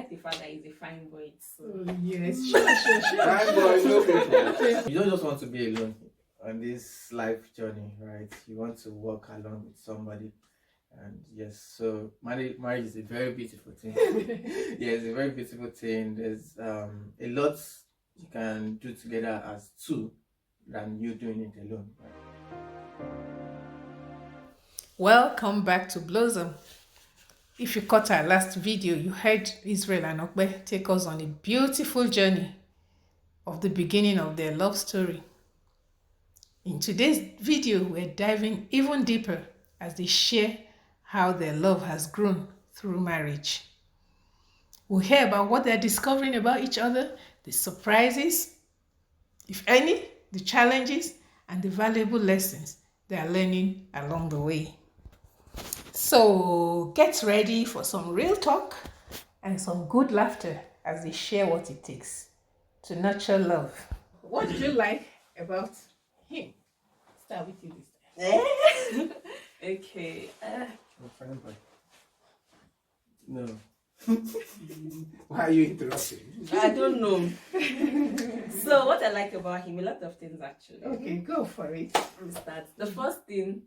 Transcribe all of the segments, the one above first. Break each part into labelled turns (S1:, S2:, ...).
S1: like the fact that he's a fine boy. So.
S2: Oh, yes, sure.
S3: Fine boy, no people. You don't just want to be alone on this life journey, right? You want to walk along with somebody. And yes, so marriage is a very beautiful thing. Yeah, it's a very beautiful thing. There's a lot you can do together as two than you doing it alone. Right?
S2: Welcome back to Blossom. If you caught our last video, you heard Israel and Ope take us on a beautiful journey of the beginning of their love story. In today's video, we're diving even deeper as they share how their love has grown through marriage. We'll hear about what they're discovering about each other, the surprises, if any, the challenges, and the valuable lessons they are learning along the way. So get ready for some real talk and some good laughter as they share what it takes to nurture love. What did you like about him? Start with you this time.
S1: Okay.
S3: Fine boy. No. Why are you interrupting?
S1: I don't know. So what I like about him, a lot of things actually.
S2: Okay, go for it.
S1: Start. The first thing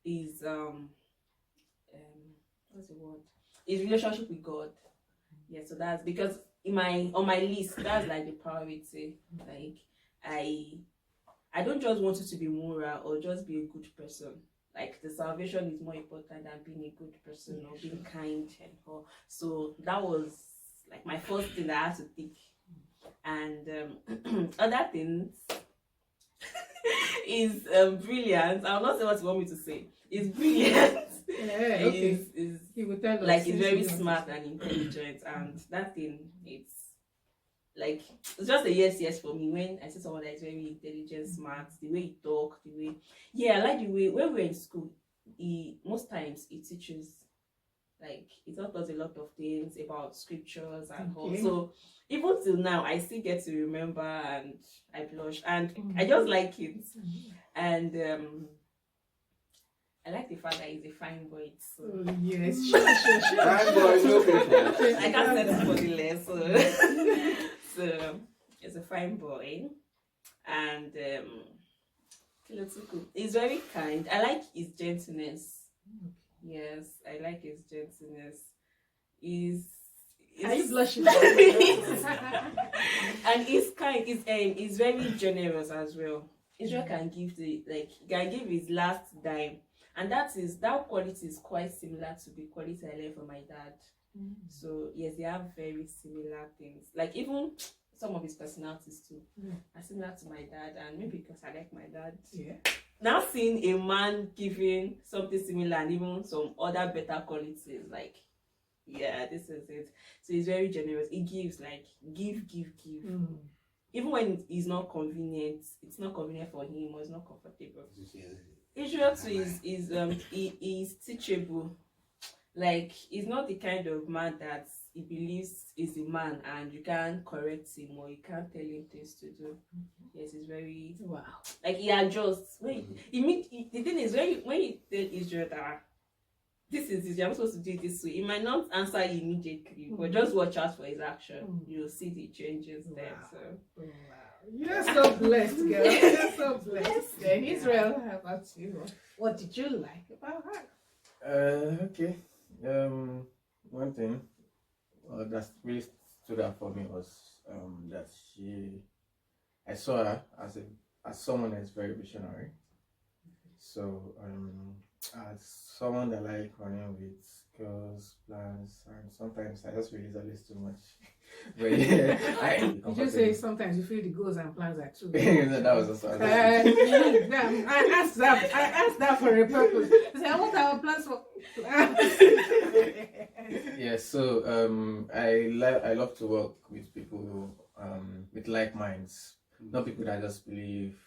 S1: is what's the word? His relationship with God. Yeah, so that's because on my list, that's like the priority. Like I don't just want you to be moral or just be a good person. Like the salvation is more important than being a good person or being kind and all. So that was like my first thing that I had to think. And other things is brilliant. I'll not say what you want me to say. It's brilliant.
S2: Yeah, okay. He will tell us.
S1: Like he's very smart and intelligent, and that thing, it's like it's just a yes for me when I see someone that is very intelligent, smart, the way he talk, the way I like the way when we're in school, most times he teaches, like he taught us a lot of things about scriptures and all. So even till now I still get to remember and I blush and I just like it. And I like the fact that he's a fine boy. So.
S2: Oh, yes, sure.
S3: Fine boy, no people.
S1: I can't say this for the less. So he's a fine boy, and he's very kind. I like his gentleness. Yes, I like his gentleness.
S2: Are you blushing?
S1: And he's kind. He's very generous as well. Israel can give his last dime, and that quality is quite similar to the quality I learned from my dad. So yes, they have very similar things. Like even some of his personalities too are similar to my dad, and maybe because I like my dad.
S2: Yeah.
S1: Now seeing a man giving something similar and even some other better qualities, like yeah, this is it. So he's very generous. He gives like give. Even when it's not convenient, it's not convenient for him or it's not comfortable. Israel too is teachable. Like he's not the kind of man that he believes is a man and you can't correct him or you can't tell him things to do. Yes, he's very like he adjusts. The thing is when you tell Israel that this is this, you're supposed to do it this way, he might not answer you immediately, but just watch out for his action. You'll see the changes there. So
S2: You're so blessed, girl. You're so blessed. And Israel, how about you? What did you like about her?
S3: Okay. One thing that really stood out for me was that I saw her as someone that's very visionary. So as someone that like running with girls, plans, and sometimes I just release a little too much. But yeah,
S2: you just say sometimes you feel the goals and plans are true.
S3: That was also.
S2: I asked that for a purpose. I said, I want our plans for.
S3: Yeah, so I love to work with people with like minds, not people that just believe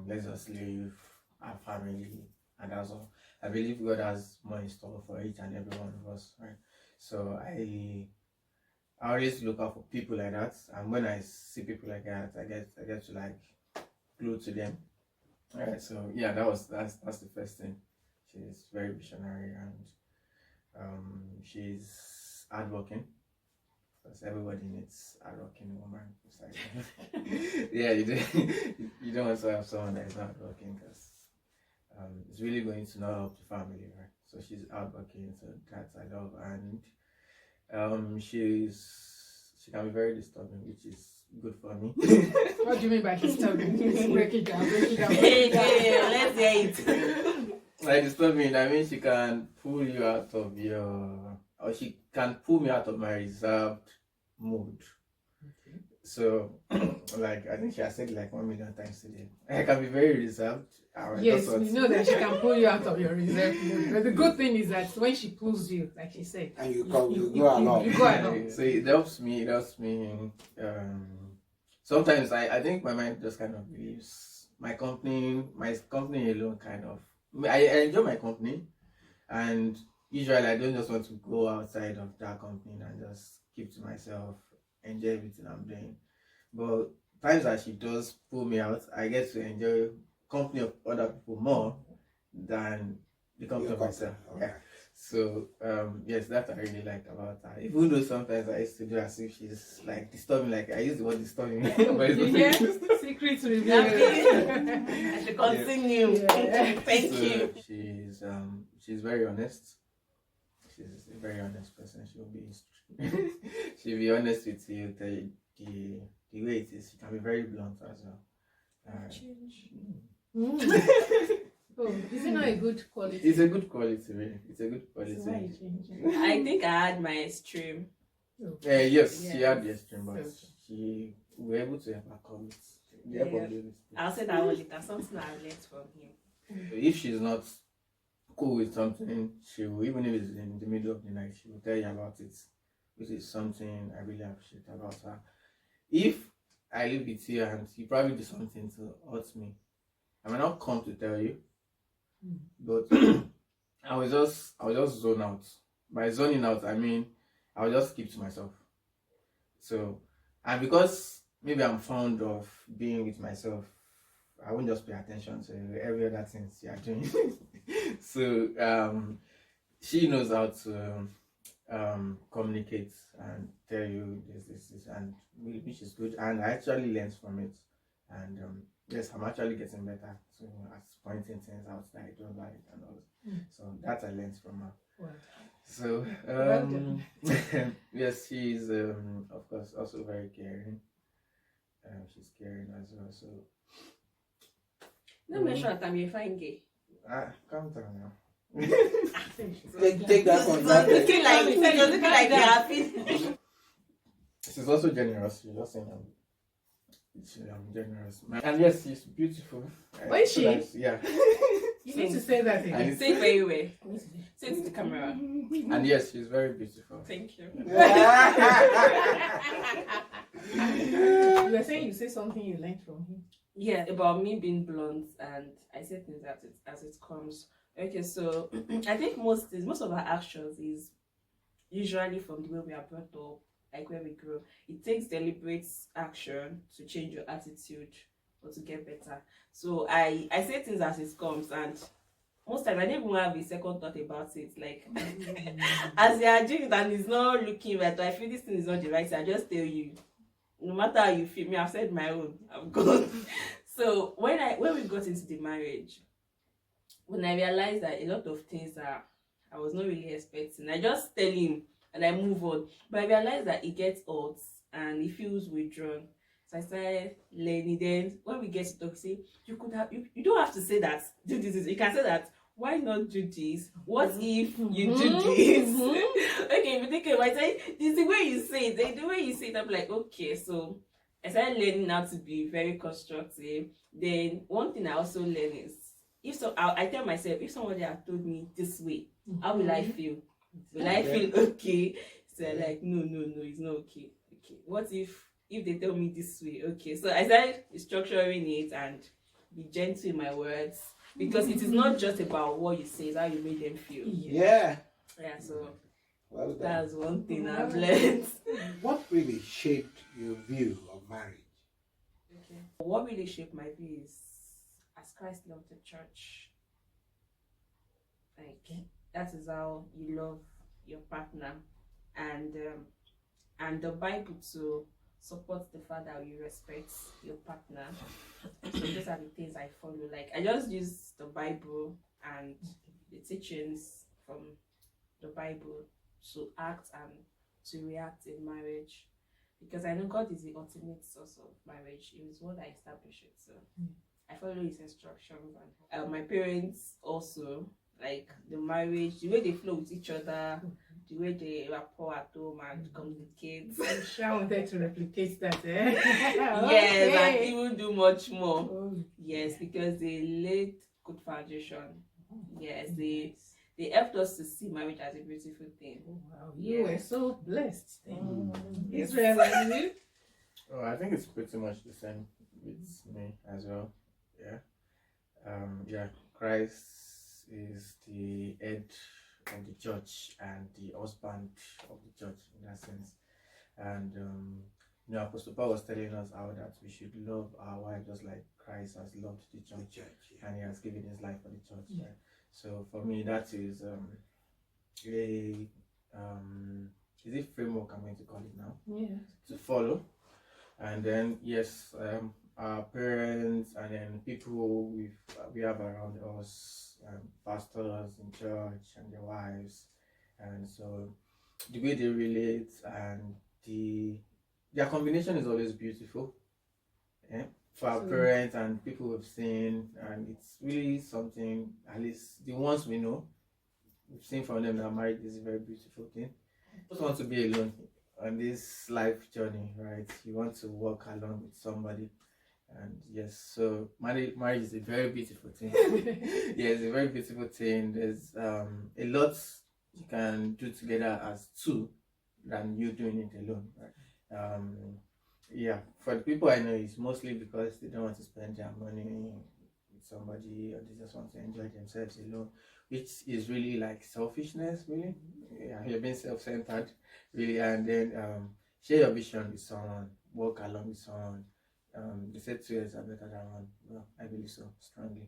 S3: let's just live our family and that's all. I believe God has more in store for each and every one of us, right? So I always look out for people like that, and when I see people like that, I get to like glue to them. All right, so yeah, that's the first thing. She's very visionary and she's hardworking. So because everybody needs a rocking woman beside them. Yeah, you don't want to have someone that is not rocking because it's really going to not help the family, right? So she's hardworking, so that's I love, and she can be very disturbing, which is good for me.
S2: What do you mean by disturbing? Break it down, break it down.
S1: Let's hear it.
S3: Like disturbing, I mean she can pull you out of or she can pull me out of my reserved mood.
S2: Okay.
S3: So, like I think she has said it like 1 million times today. I can be very reserved.
S2: Yes, we know that she can pull you out of your reserve mood. But the good thing is that when she pulls you, like she said,
S4: and you go along.
S2: You go along.
S3: So it helps me. It helps me. Sometimes I think my mind just kind of believes my company alone kind of. I enjoy my company, and usually I don't just want to go outside of that company and just keep to myself, enjoy everything I'm doing. But times that she does pull me out, I get to enjoy company of other people more than the company of myself.
S4: Okay.
S3: Yeah. So yes, that I really like about her. Even though sometimes I used to do as if she's like disturbing, like I use the word disturbing. But it's
S2: Yeah, secrets revealed.
S1: I should continue.
S2: Yeah.
S1: Thank
S3: so
S1: you.
S3: she's very honest. She's a very honest person. She'll be honest with you, tell you the way it is. She can be very blunt as well.
S2: Oh, is it not a good quality?
S3: It's a good quality, really. It's a good
S2: So why
S3: quality.
S2: are you changing?
S1: I think I had my extreme.
S3: Yes,
S2: Yeah.
S3: she had the extreme, but
S2: Okay.
S3: we were able to help her come with the
S1: Yeah.
S3: help of the Holy Spirit.
S1: I'll say that one later. Something I've learned from him.
S3: So if she's not cool with something, she will, even if it's in the middle of the night, she will tell you about it, which is something I really appreciate about her. If I live with you and you probably do something to hurt me, I may not come to tell you, but I will just zone out. By zoning out, I mean I will just keep to myself. So, and because maybe I'm fond of being with myself, I won't just pay attention to every other thing you are doing. So she knows how to communicate and tell you this, and which is good. And I actually learned from it. And yes, I'm actually getting better. So at pointing things out that I don't like and all. So that I learned from her.
S2: Wow.
S3: So
S2: Well done.
S3: yes, she's of course also very caring. She's caring as well. So
S1: Don't mention that I'm a fine gay.
S3: calm down now.
S4: Take that from that.
S1: Looking like they're happy.
S3: She's also generous. She's just saying I'm generous. And yes, she's beautiful.
S2: Oh, is she?
S3: Yeah.
S2: You need to say that again.
S1: Say it very well. Say it to the camera.
S3: And yes, she's very beautiful.
S1: Thank you.
S2: You were saying you say something you learned from him.
S1: Yeah, about me being blunt, and I say things as it comes. Okay, so I think most of our actions is usually from the way we are brought up, like where we grow. It takes deliberate action to change your attitude or to get better. So I say things as it comes, and most times I don't even have a second thought about it. Like as they are doing it and it's not looking right, or I feel this thing is not the right thing, I just tell you. No matter how you feel, me, I've said my own. I'm gone. So when we got into the marriage, when I realized that a lot of things that I was not really expecting, I just tell him and I move on. But I realized that it gets hot and he feels withdrawn. So I started learning. Then when we get to talk, say you don't have to say that. Do this. You can say that. Why not do this? What if you do this? Okay, if you think about it, this is the way you say it. The way you say it, I'm like, okay. So I started learning how to be very constructive. Then one thing I also learned is I tell myself, if somebody had told me this way, how will I feel? Will I feel okay? So I'm like, no, it's not okay. Okay, what if they tell me this way? Okay, so I started structuring it and be gentle in my words, because it is not just about what you say, it's how you make them feel.
S4: Yeah.
S1: Yeah, so
S4: Well done.
S1: that's one thing I've learned.
S4: What really shaped your view of marriage?
S1: Okay. What really shaped my view is as Christ loved the church. Like that is how you love your partner, and and the Bible to support the fact that you respect your partner. So those are the things I follow. Like I just use the Bible and the teachings from the Bible to act and to react in marriage, because I know God is the ultimate source of marriage. It is what I established it. So I follow His instructions, and my parents also, like the marriage, the way they flow with each other, the way they rapport at home and communicate.
S2: I'm sure I wanted to replicate that. Eh?
S1: Yes, and
S2: Okay.
S1: even do much more.
S2: Oh,
S1: Yes, because they laid good foundation. Yes, they
S2: nice.
S1: helped us to see marriage as a beautiful thing.
S2: Oh, wow, you were
S1: Yes.
S2: so blessed. Then.
S1: Yes.
S2: Israel, and you?
S3: Oh, I think it's pretty much the same with me as well. Yeah. Yeah. Christ is the head of the church and the husband of the church in that sense. And Apostle Paul was telling us how that we should love our wife just like Christ has loved the church, and He has given His life for the church.
S2: Yeah.
S3: Right? So for me, that is a is it framework I'm going to call it now
S2: Yeah.
S3: to follow. And then yes, our parents and then people we have around us, pastors in church and their wives, and so the way they relate and their combination is always beautiful. Yeah, for our
S2: So-
S3: parents and people we've seen, and it's really something. At least the ones we know, we've seen from them that marriage is a very beautiful thing. You don't want to be alone on this life journey, right? You want to walk along with somebody, and yes, so marriage is a very beautiful thing. Yeah, it's a very beautiful thing. There's a lot you can do together as two than you doing it alone, right? Yeah, for the people I know, it's mostly because they don't want to spend their money with somebody, or they just want to enjoy themselves alone, which is really like selfishness, really. Yeah, you're being self-centered, really. And then share your vision with someone, walk along with someone. They said 2 years are better than one. Well, I believe so strongly.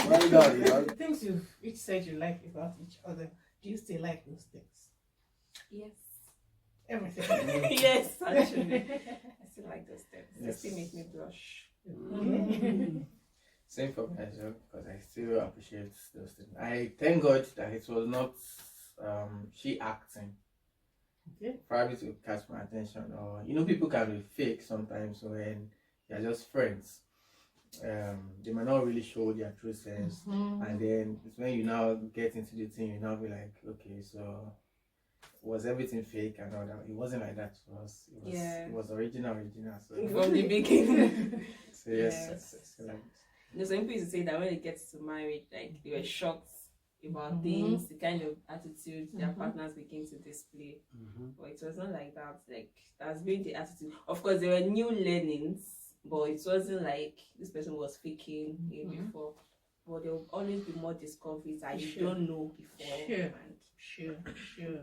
S4: Well done, you know.
S2: The things you've each said you like about each other, do you still like those things?
S1: Yes.
S2: Everything.
S1: Yes, actually. I still like those things. They
S3: Yes.
S1: still make me blush.
S3: Same for me as well, because I still appreciate those things. I thank God that it was not she acting,
S2: Okay.
S3: probably to catch my attention, or people can be fake sometimes when they're just friends. They might not really show their true sense, and then it's when you now get into the thing, you now be like, okay, so was everything fake and all that? It wasn't like that to us. It was original. So
S1: From the beginning.
S3: so yes,
S1: Yes.
S3: so like
S1: Some people used to say that when it gets to marriage, like they were shocked about things, the kind of attitude their partners begin to display. But it was not like that. Like that's been the attitude. Of course, there were new learnings, but it wasn't like this person was faking it before. But there will always be more discoveries that you don't know before.
S2: Sure.
S1: And
S2: Sure.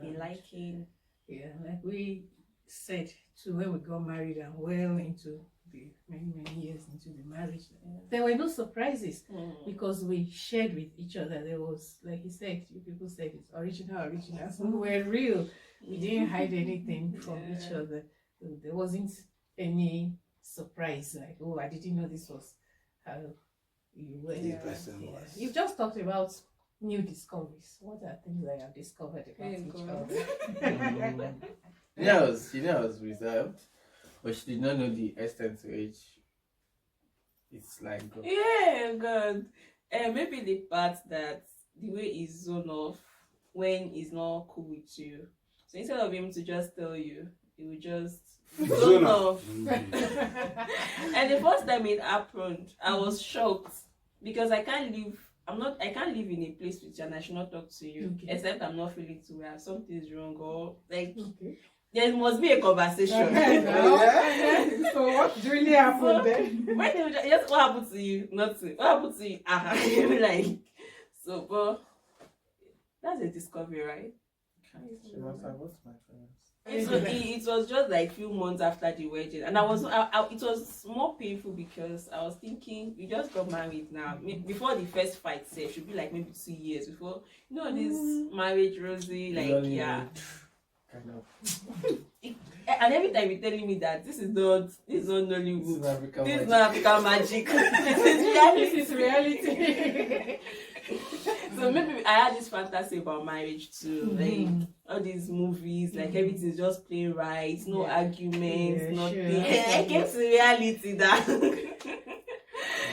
S1: be liking.
S2: Yeah, like we said too, when we got married and well into the many years into the marriage, there were no surprises because we shared with each other. There was, like you said, you people said it's original. So we were real. We didn't hide anything from each other. So there wasn't any surprise like, oh, I didn't know this was how you were.
S4: The person was.
S2: You've just talked about new discoveries. What are things I have discovered about each other?
S3: She was reserved, but she did not know the extent to which it's like.
S1: Yeah, God. Maybe the part that the way he's zone off when he's not cool with you. So instead of him to just tell you, he will just zone off. And the first time it happened, I was shocked because I can't live in a place with you and I should not talk to you except I'm not feeling too well. Something's wrong or like there must be a conversation.
S2: So what really happened then?
S1: When they just what happened to you? Nothing. What happened to you? Like so, but that's a discovery, right?
S3: She must have what's my friends.
S1: It was just like a few months after the wedding, and it was more painful because I was thinking we just got married now. Before the first fight, say should be like maybe 2 years before this marriage rosy, like
S3: kind of.
S1: And every time you're telling me that this is not Nollywood,
S3: This is
S1: this is not African magic, this is reality.
S2: This is reality.
S1: So maybe I had this fantasy about marriage too, like all these movies, like everything's just playing right, no arguments, nothing. I came to reality that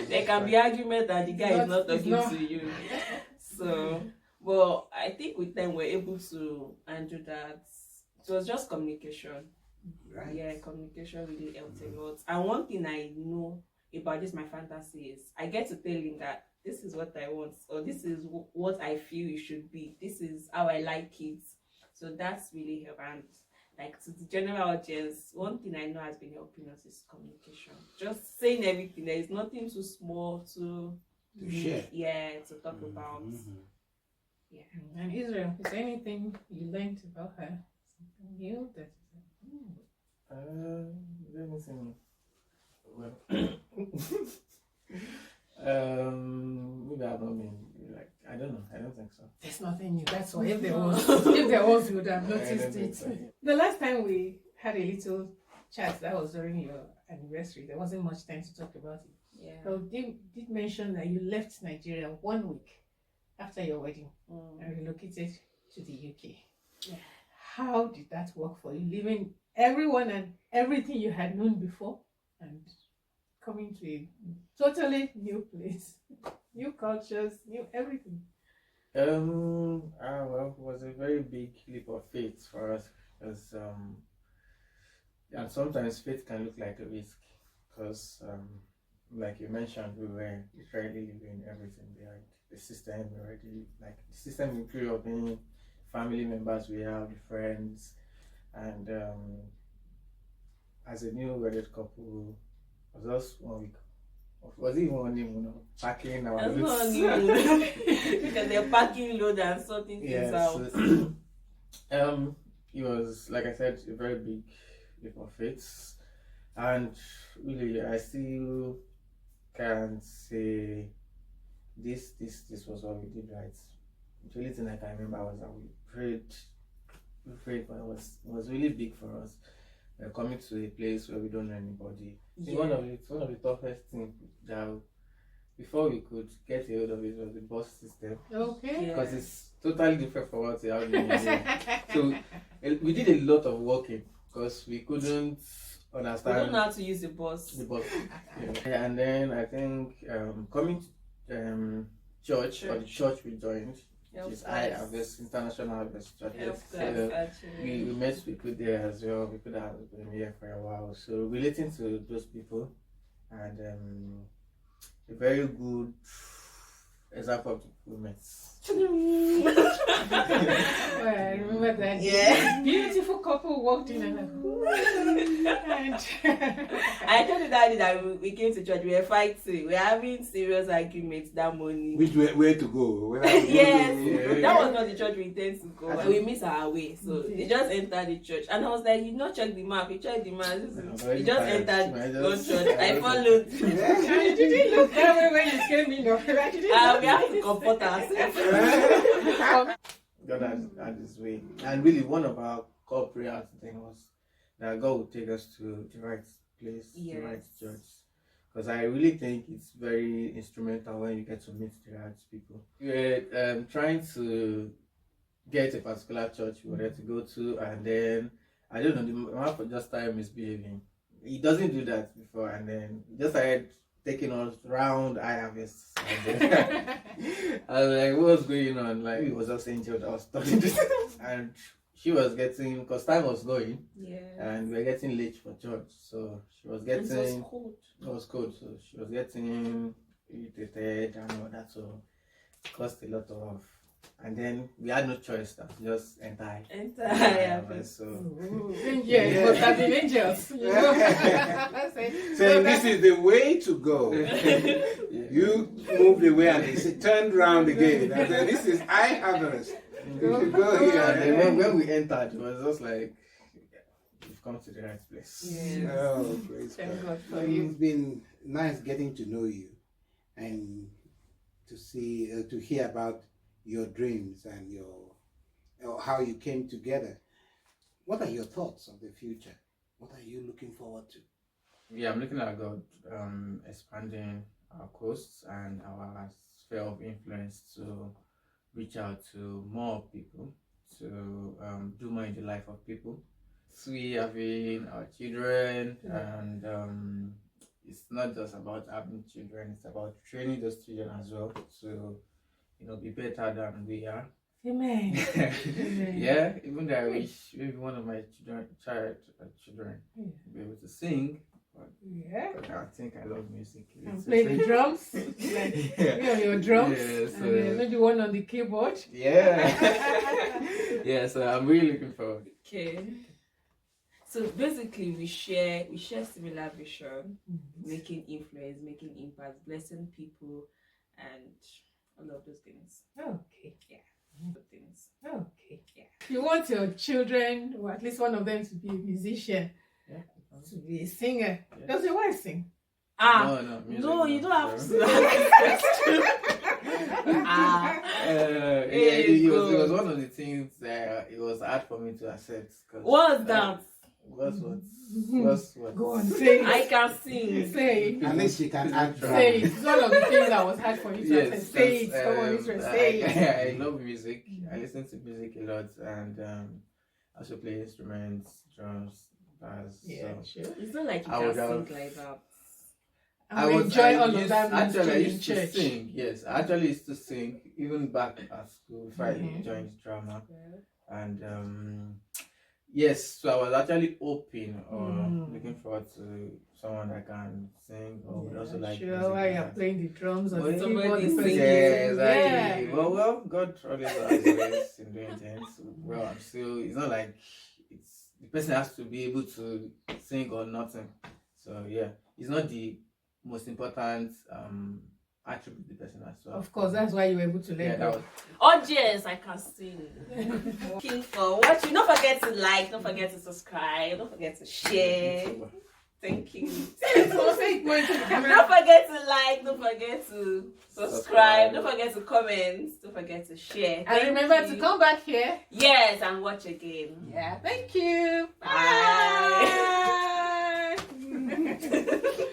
S1: there can be argument that the guy is not talking to you. So, well, I think with them we're able to handle that. It was just communication.
S4: Right.
S1: Yeah, communication really helped a lot. And one thing I know about this, my fantasy, is I get to tell him that this is what I want, or this is what I feel it should be. This is how I like it. So that's really helped. And like to the general audience, one thing I know has been helping us is communication. Just saying everything. There is nothing too small to
S4: share.
S1: Yeah, to talk about. Yeah.
S2: And Israel, is there anything you learned about her? Something new that
S3: Let me see. Well, maybe I've not been like, I don't know. I don't think so.
S2: there's nothing new. That's why if there was, you would have
S3: I don't
S2: noticed
S3: think
S2: it.
S3: so.
S2: The last time we had a little chat, that was during your anniversary. There wasn't much time to talk about it.
S1: Yeah.
S2: So did mention that you left Nigeria 1 week after your wedding and relocated to the UK.
S1: Yeah.
S2: How did that work for you? Leaving everyone and everything you had known before and coming to a totally new place, new cultures, new everything.
S3: Well, it was a very big leap of faith for us because and sometimes faith can look like a risk because like you mentioned, we were literally leaving everything behind. The system already, like the system we grew up in, family members we have, the friends, and as a new wedded couple, it was just 1 week. Was it even 1 week? Packing our
S1: That's
S3: loads.
S1: not new because they're packing load and sorting things out.
S3: So, it was, like I said, a very big leap of faith, and really, I still can't say this was what we did right. The only thing I can remember was that we prayed, but it was really big for us. We're coming to a place where we don't know anybody.
S1: Yeah.
S3: One of the toughest things that before we could get a hold of it was the bus system.
S2: Okay.
S3: Because it's totally different from what we have in India. So we did a lot of walking because we couldn't
S1: We
S3: understand
S1: don't know how to use the bus.
S3: Yeah. And then I think coming to church, or the church we joined, which is I Harvest International Harvest Church. We met people there as well. People that have been here for a while. So relating to those people, and a very good example of people we met.
S2: I remember that.
S1: Yeah.
S2: Beautiful couple walked in and
S1: I told you that we came to church, we were fighting, we were having serious arguments that morning.
S4: Which where to go?
S1: Yes, that was not the church we intend to go. And we missed our way, so they just entered the church. And I was like, you not check the map, you check the map. You just entered one church. I followed.
S2: you didn't look that way when you came in.
S1: We have to comfort ourselves.
S3: God had his way. And really, one of our core prayers then was that God would take us to the right place, the right church. Because I really think it's very instrumental when you get to meet the right people. We were trying to get a particular church we wanted to go to, and then, I don't know, the man for just started misbehaving. He doesn't do that before, and then he just started taking us round I Harvest. I was like, what's going on? Like, it was just Angel that was talking to and she was getting, because time was going, and we were getting late for church, so she was getting,
S1: it was cold,
S3: so she was getting irritated and all that, so it caused a lot of, and then we had no choice than to just enter. So
S2: Angels, must have been angels.
S4: So this is the way to go. You moved away and he turned round again. And then this is I Harvest. You go here.
S3: And then when we entered, it was just like, we've come to the right place.
S2: Yes.
S4: Oh, praise
S2: Thank God
S4: God.
S2: for you.
S4: It's been nice getting to know you and to see, to hear about your dreams and your how you came together. What are your thoughts of the future? What are you looking forward to?
S3: Yeah, I'm looking at God expanding our coasts and our sphere of influence to reach out to more people, to do more in the life of people. We having our children, and it's not just about having children, it's about training those children as well to, be better than we are.
S2: Amen.
S3: Yeah, even though I wish maybe one of my children be able to sing. But I think I love music.
S2: And play the drums, like your drums, and then maybe one on the keyboard.
S3: Yeah. Yeah, so I'm really looking forward.
S1: Okay. So basically, we share similar vision, making influence, making impact, blessing people, and all of those things.
S2: Okay.
S1: Yeah. Good things.
S2: Okay. Yeah. If you want your children, or at least one of them, to be a musician, to be a singer, does your wife sing?
S3: No, music,
S1: no, you don't have to.
S3: It was one of the things that it was hard for me to accept.
S1: What's that?
S3: What's what?
S2: Go on, say it.
S1: I can sing.
S2: Say it.
S4: At least she can act drama.
S2: Say it. It's one of the things that was hard for you to accept. Say it. Come on, Israel, say it.
S3: I love music. I listen to music a lot, and I also play instruments, drums, bass.
S2: Yeah,
S3: so
S2: sure.
S1: It's not like you can sing like that.
S2: I enjoy all of that
S3: actually, I
S2: music in
S3: used to
S2: church.
S3: sing. Yes, I actually used to sing even back at school before I joined drama. And yes, so I was actually hoping or looking forward to someone that can sing or would also like
S2: sure,
S3: music.
S2: while you're playing the drums or the
S1: somebody
S2: keyboard, the
S1: sing.
S2: person
S3: Yeah,
S2: sings.
S3: exactly.
S2: Yeah.
S3: Well, God always has ways in doing things. Well, I'm still. It's not like it's the person has to be able to sing or nothing. So yeah, it's not the most important attribute the person has. So
S2: Of course, that's why you were able to let go.
S1: Audience, I can sing. Looking for watching. Don't forget to like. Don't forget to subscribe. Don't forget to share. Thank you.
S2: So say it more into the camera.
S1: Don't forget to like. Don't forget to subscribe. Don't forget to comment. Don't forget to share.
S2: And remember to come back here.
S1: Yes, and watch again.
S2: Yeah, thank you.
S1: Bye.
S2: Bye.